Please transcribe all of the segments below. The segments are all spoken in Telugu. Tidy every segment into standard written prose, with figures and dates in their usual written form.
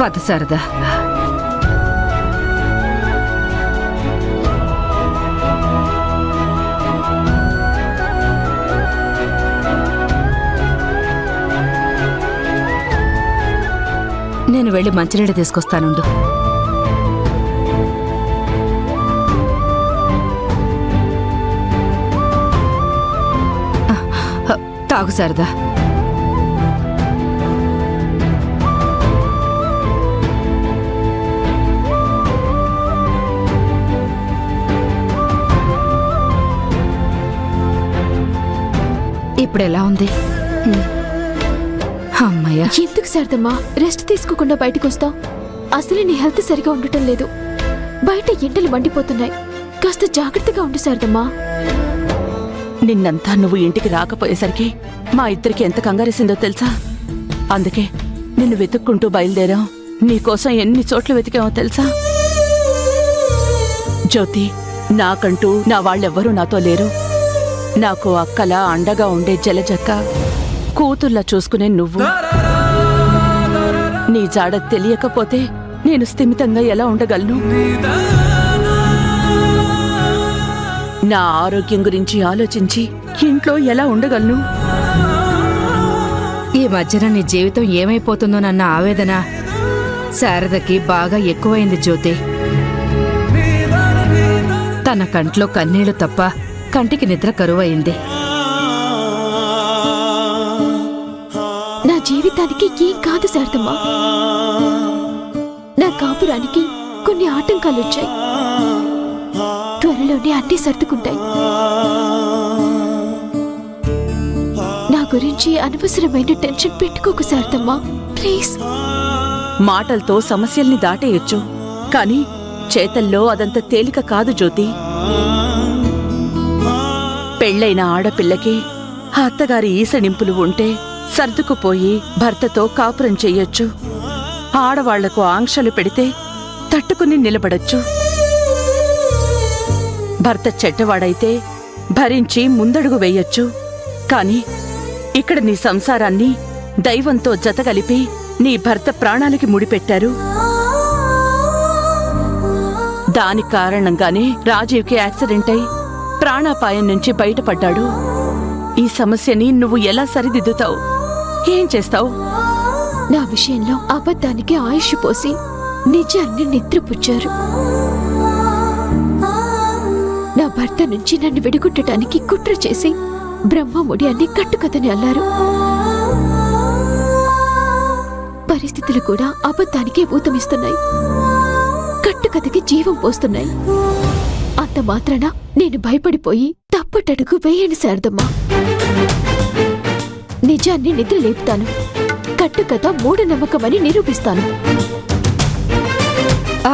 పద శారదా. నేను వెళ్ళి మంచినీళ్ళు తీసుకొస్తానుండు. తాగు శారదా. ఇప్పుడెలా ఉంది? అమ్మయ్య. ఎందుకు శారదమ్మా రెస్ట్ తీసుకోకుండా బయటికి వస్తావు? అసలు నీ హెల్త్ సరిగా ఉండటం లేదు. బయట ఎండలు మండిపోతున్నాయి. కాస్త జాగ్రత్తగా ఉండు శారదమ్మా. నిన్నంతా నువ్వు ఇంటికి రాకపోయేసరికి మా ఇద్దరికి ఎంత కంగారేసిందో తెలుసా? అందుకే నిన్ను వెతుక్కుంటూ బయలుదేరాం. నీకోసం ఎన్ని చోట్ల వెతికామో తెలుసా? జ్యోతి, నాకంటూ నా వాళ్ళెవ్వరూ నాతో లేరు. నాకు అక్కలా అండగా ఉండే జలజక్క, కూతుర్లా చూసుకునే నువ్వు. నీ జాడ తెలియకపోతే నేను స్థిమితంగా ఎలా ఉండగలను? నా ఆరోగ్యం గురించి ఆలోచించి ఇంట్లో ఎలా ఉండగలను? ఈ మధ్యన నీ జీవితం ఏమైపోతుందోనన్న ఆవేదన శారదకి బాగా ఎక్కువైంది జ్యోతి. తన కంట్లో కన్నీళ్లు తప్ప కంటికి నిద్ర కరువయింది. నా జీవితానికి ఏం కాదు శారదమ్మా. నా కాపురానికి కొన్ని ఆటంకాలొచ్చాయి. త్వరలోనే అన్నీ సర్దుకుంటాయి. నా గురించి అనవసరమైన టెన్షన్ పెట్టుకోకు శారదమ్మా, ప్లీజ్. మాటలతో సమస్యల్ని దాటేయొచ్చు, కానీ చేతల్లో అదంత తేలిక కాదు జ్యోతి. పెళ్లైన ఆడపిల్లకి అత్తగారి ఈసడింపులు ఉంటే సర్దుకుపోయి భర్తతో కాపురం చెయ్యొచ్చు. ఆడవాళ్లకు ఆంక్షలు పెడితే తట్టుకుని నిలబడొచ్చు. భర్త చెడ్డవాడైతే భరించి ముందడుగు వేయొచ్చు. కాని ఇక్కడ నీ సంసారాన్ని దైవంతో జతగలిపి నీ భర్త ప్రాణాలకి ముడిపెట్టారు. దాని కారణంగానే రాజీవ్కి యాక్సిడెంట్ అయి ప్రాణాపాయం నుంచి బయటపడ్డాడు. ఈ సమస్యని నువ్వు ఎలా సరిదిద్దుతావు? ఏం చేస్తావు? నా విషయంలో అబద్ధానికి ఆయుష్ పోసి నిజాన్ని నిద్రపుచ్చారు. నా భర్త నుంచి నన్ను విడగొట్టడానికి కుట్ర చేసి బ్రహ్మముడి అన్ని కట్టుకథని అల్లారు. పరిస్థితులు కూడా అబద్ధానికే ఊతమిస్తున్నాయి, కట్టుకథకి జీవం పోస్తున్నాయి. అంత మాత్రాన నేను భయపడిపోయి తప్పటడుగు వేయని శారదమ్మా. నిజాన్ని నిద్ర లేపుతాను. కట్టుకథ మూఢనమ్మకమని నిరూపిస్తాను.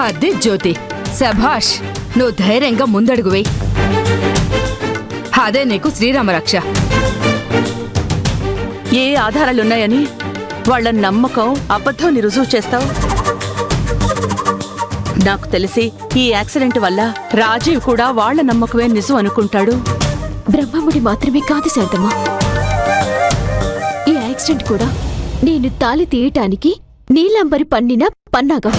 అదే జ్యోతి, శభాష్. నువ్వు ధైర్యంగా ముందడుగు వేయి. అదే నీకు శ్రీరామరక్ష. ఏ ఆధారాలున్నాయని వాళ్ళ నమ్మకం అబద్ధం రుజువు చేస్తావు? నాకు తెలిసి ఈ యాక్సిడెంట్ వల్ల రాజీవ్ కూడా వాళ్ళ నమ్మకమే నిజం అనుకుంటాడు. బ్రహ్మముడి మాత్రమే కాదు శారదమ్మా, ఈ యాక్సిడెంట్ కూడా నేను తాళి తీయటానికి నీలాంబరి పన్నిన పన్నాగం.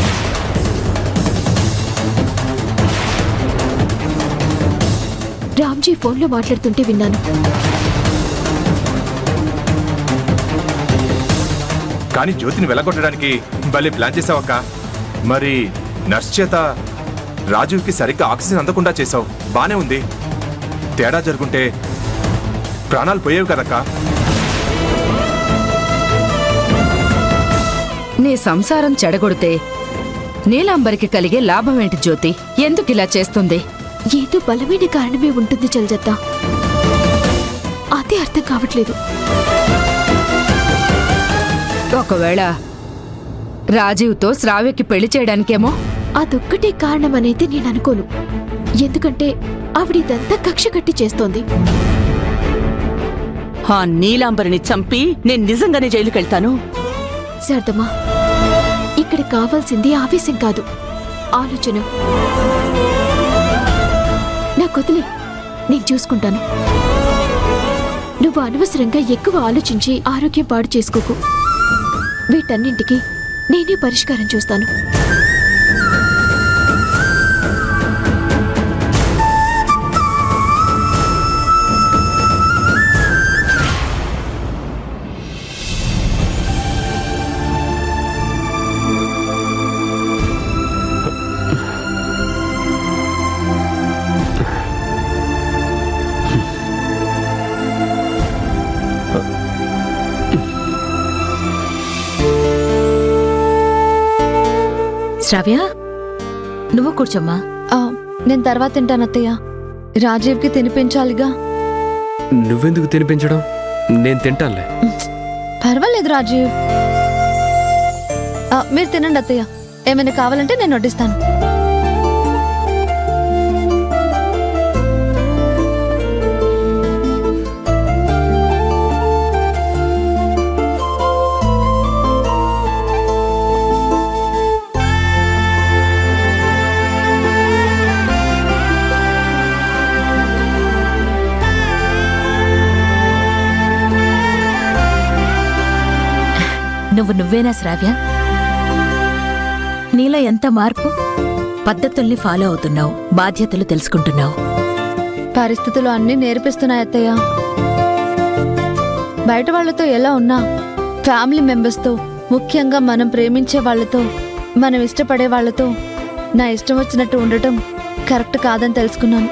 రామ్జీ ఫోన్లో మాట్లాడుతుంటే విన్నాను. కానీ జ్యోతిని వెలగొట్టడానికి భలే ప్లాన్ చేసావక్క. మరి నర్స్ చేత రాజీవ్కి సరిగ్గా ఆక్సిజన్ అందకుండా చేసావు. బానే ఉంది. తేడా జరుగుంటే ప్రాణాలు పోయేవి కదక్క. నీ సంసారం చెడగొడితే నీలాంబరికి కలిగే లాభమేంటి జ్యోతి? ఎందుకిలా చేస్తుంది? ఏదో బలమైన కారణమే ఉంటుంది జలజత్త. అదే అర్థం కావట్లేదు. ఒకవేళ రాజీవ్తో శ్రావ్యకి పెళ్లి చేయడానికేమో? అదొక్కటే కారణమనైతే నేను అనుకోను. ఎందుకంటే ఆవిడిదంతా కక్ష కట్టి చేస్తోంది. ఆ నీలాంబరిని చంపి నేను నిజంగానే జైలుకెళ్తాను. శారదమ్మా, ఇక్కడ కావాల్సింది ఆవేశం కాదు, ఆలోచన. నాకొదిలే, నేను చూసుకుంటాను. నువ్వు అనవసరంగా ఎక్కువ ఆలోచించి ఆరోగ్యం పాడు చేసుకోకు. వీటన్నింటికి నేనే పరిష్కారం చూస్తాను. శ్రావ్య, నువ్వు కూర్చోమ్మా. నేను తర్వాత తింటాను అత్తయ్య. రాజీవ్కి తినిపించాలిగా. నువ్వెందుకు తినిపించడం? నేను తింటానులే. పర్వాలేదు రాజీవ్. మీరు తినండి అత్తయ్య. ఏమైనా కావాలంటే నేను వడ్డిస్తాను. నువ్వేనా శ్రావ్య? నీలో ఎంత మార్పు! పద్ధతుల్ని ఫాలో అవుతున్నావు, బాధ్యతలు తెలుసుకుంటున్నావు. పరిస్థితులు అన్నీ నేర్పిస్తున్నాయి అత్తయ్య. బయట వాళ్లతో ఎలా ఉన్నా ఫ్యామిలీ మెంబర్స్తో, ముఖ్యంగా మనం ప్రేమించే వాళ్లతో, మనం ఇష్టపడే వాళ్లతో నా ఇష్టం వచ్చినట్టు ఉండటం కరెక్ట్ కాదని తెలుసుకున్నాను.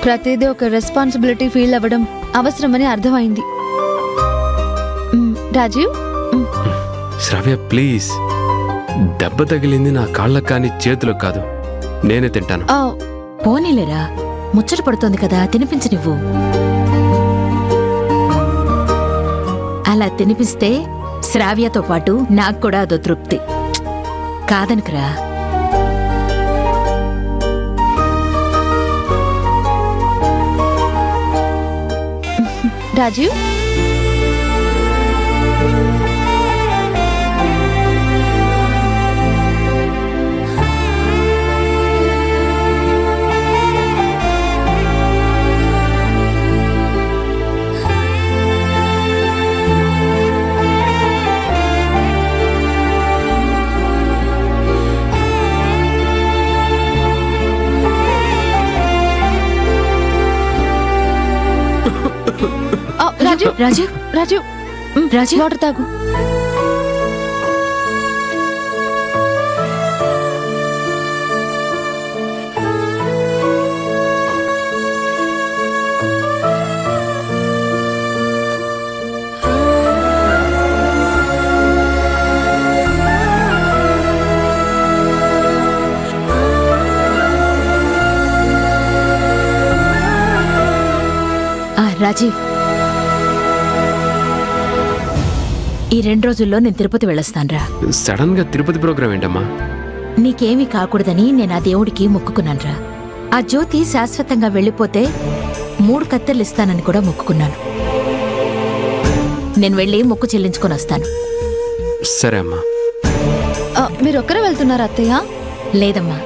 ప్రతిదీ ఒక రెస్పాన్సిబిలిటీ ఫీల్ అవ్వడం అవసరమని అర్థమైంది. రాజీవ్, శ్రావ్య ప్లీజ్. దెబ్బ తగిలింది నా కాళ్ళకు కానీ చేతులకు కాదు. నేనే తింటాను. పోనీలేరా, ముచ్చట పడుతోంది కదా, తినిపించి నువ్వు. అలా తినిపిస్తే శ్రావ్యతో పాటు నాకు కూడా అదో తృప్తి. కాదనుకురా. రాజీవ్, రాజీవ్, రాజీవ్, రాజీవ్, రాజీవ్, వాటర్ తాగు. రాజీవ్, ఈ 2 రోజుల్లో నేను తిరుపతి వెళ్ళొస్తానురా. సడన్ గా తిరుపతి ప్రోగ్రామ్ ఏంటమ్మా? నీకేమీ కాకూడదని నేను ఆ దేవుడికి మొక్కుకున్నానురా. ఆ జ్యోతి శాశ్వతంగా వెళ్ళిపోతే 3 కత్తెర్లు ఇస్తానని కూడా మొక్కుకున్నాను. నేను వెళ్ళి మొక్కు చెల్లించుకొని వస్తాను. సరే అమ్మా. మీరొక్కరే వెళ్తున్నారా అత్తయ్య? లేదమ్మా,